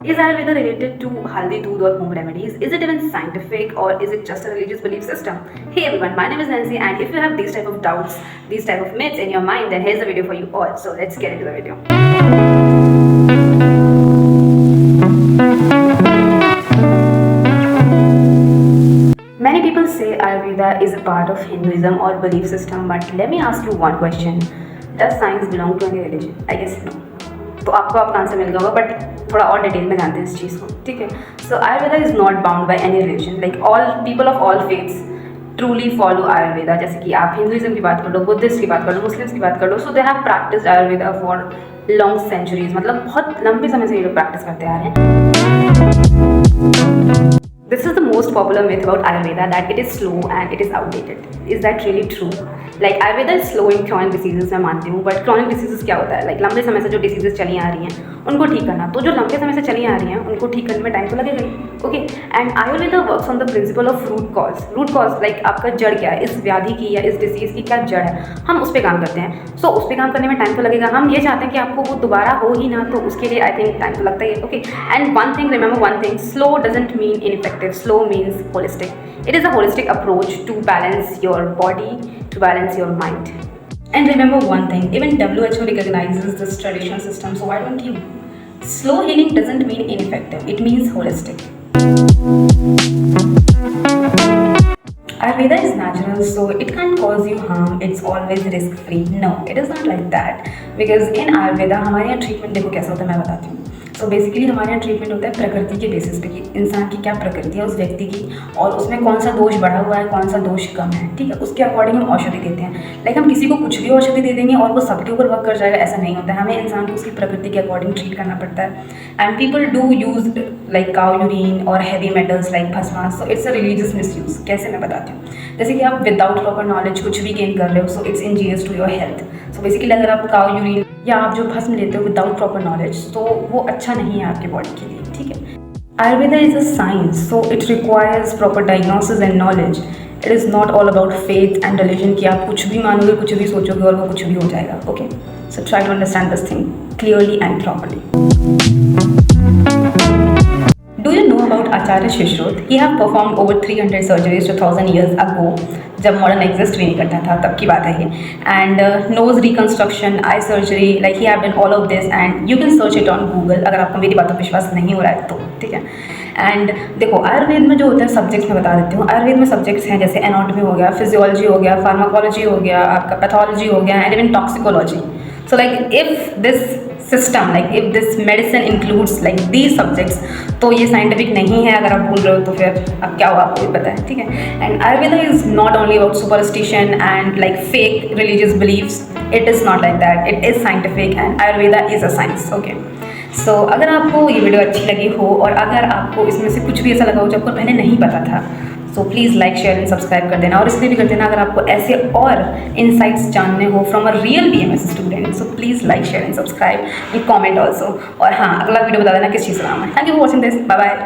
Is Ayurveda related to haldi doodh or home remedies? Is it even scientific or is it just a religious belief system? Hey everyone, my name is Nancy, and if you have these type of doubts, these type of myths in your mind, then here's the video for you all. So let's get into the video. Many people say Ayurveda is a part of Hinduism or belief system, but let me ask you one question. Does science belong to any religion? I guess no. तो आपको आपका answer मिल गया होगा, but थोड़ा और detail में जानते हैं इस चीज़ को, ठीक है. So Ayurveda is not bound by any religion. Like all people of all faiths truly follow Ayurveda. जैसे कि आप हिंदुइज्म की बात कर लो, बुद्धिस्ट की बात कर लो, मुस्लिम्स की बात कर लो, so they have practised Ayurveda for long centuries. मतलब बहुत लंबे समय से ये लोग प्रैक्टिस करते आ रहे हैं. This is the most popular myth about Ayurveda, that it is slow and it is outdated. Is that really true? Like Ayurveda is slow in chronic diseases, मैं मानती हूँ, बट chronic diseases क्या होता है? Like लंबे समय से जो diseases चली आ रही हैं उनको ठीक करना. तो जो लंबे समय से चली आ रही हैं उनको ठीक करने में टाइम तो लगेगा ही. Okay. And Ayurveda works on the principle of root cause. Root cause like आपका जड़ क्या है, इस व्याधि की या इस डिसीज़ की क्या जड़ है, हम उस पर काम करते हैं. सो उस पर काम करने में टाइम तो लगेगा. हम ये चाहते हैं कि आपको वो दोबारा हो ही ना, तो उसके लिए आई थिंक टाइम तो लगता ही है. Okay. And one thing, remember one thing, slow doesn't mean ineffective. Slow means holistic. It is a holistic approach to balance your body, to balance your mind. And remember one thing, even WHO recognizes this traditional system, so why don't you? Slow healing doesn't mean ineffective, it means holistic. Ayurveda is natural, so it can't cause you harm. It's always risk free. No, it is not like that. Because in Ayurveda हमारे यहाँ treatment देखो कैसा होता है, मैं बताती हूँ. So basically हमारे यहाँ ट्रीटमेंट होता है प्रकृति के बेसिस पे कि इंसान की क्या प्रकृति है, उस व्यक्ति की, और उसमें कौन सा दोष बढ़ा हुआ है, कौन सा दोष कम है, ठीक है. उसके अकॉर्डिंग हम औषधि देते हैं. लाइक हम किसी को कुछ भी औषधि दे देंगे और वो सबके ऊपर वर्क कर जाएगा, ऐसा नहीं होता है. हमें इंसान को उसकी प्रकृति के अकॉर्डिंग ट्रीट करना पड़ता है. And people do use like cow urine और heavy metals like bhasma. So it's a religious misuse. कैसे, मैं बताती हूँ. जैसे कि आप विदाउट प्रॉपर नॉलेज कुछ भी गेन कर रहे हो, so it's injurious to your health. So basically अगर आप काउ यूरिन या आप जो भस्म लेते हो विदाउट प्रॉपर नॉलेज, तो वो अच्छा नहीं है आपके बॉडी के लिए, ठीक है. Ayurveda is a science, so it requires proper diagnosis and knowledge. It is not all about faith and religion कि आप कुछ भी मानोगे, कुछ भी सोचोगे और वो कुछ भी हो जाएगा. Okay. So try to understand this thing clearly and properly. Do you know about Acharya Shishrut? He have performed over 300 surgeries 2000 years ago, जब मॉडर्न एग्जिस्ट भी नहीं करता था, तब की बात है ये. And nose reconstruction, eye surgery, like he have done all of this and you can search it on Google अगर आपको मेरी बातों पर विश्वास नहीं हो रहा है तो, ठीक है. एंड देखो आयुर्वेद में जो होते हैं सब्जेक्ट्स मैं बता देती हूँ. आयुर्वेद में सब्जेक्ट्स हैं जैसे एनाटॉमी हो गया, फिजियोलॉजी हो गया, फार्माकोलॉजी हो गया, आपका पैथोलॉजी हो गया, and even toxicology. So like if this system, like if this medicine includes like these subjects, तो ये scientific नहीं है. अगर आप बोल रहे हो तो फिर अब क्या हुआ आपको भी पता है, ठीक है. And Ayurveda is not only about superstition and like fake religious beliefs. It is not like that. It is scientific and Ayurveda is a science. Okay. So अगर आपको ये वीडियो अच्छी लगी हो और अगर आपको इसमें से कुछ भी ऐसा लगा हो जो आपको पहले नहीं पता था, so please like share and subscribe कर देना. और इसलिए भी कर देना अगर आपको ऐसे और इनसाइट्स जानने हो from a real BMS student. So please like share and subscribe and comment also. और हाँ, अगला वीडियो बता देना किस चीज़ का नाम है. Thank you for watching this. Bye bye.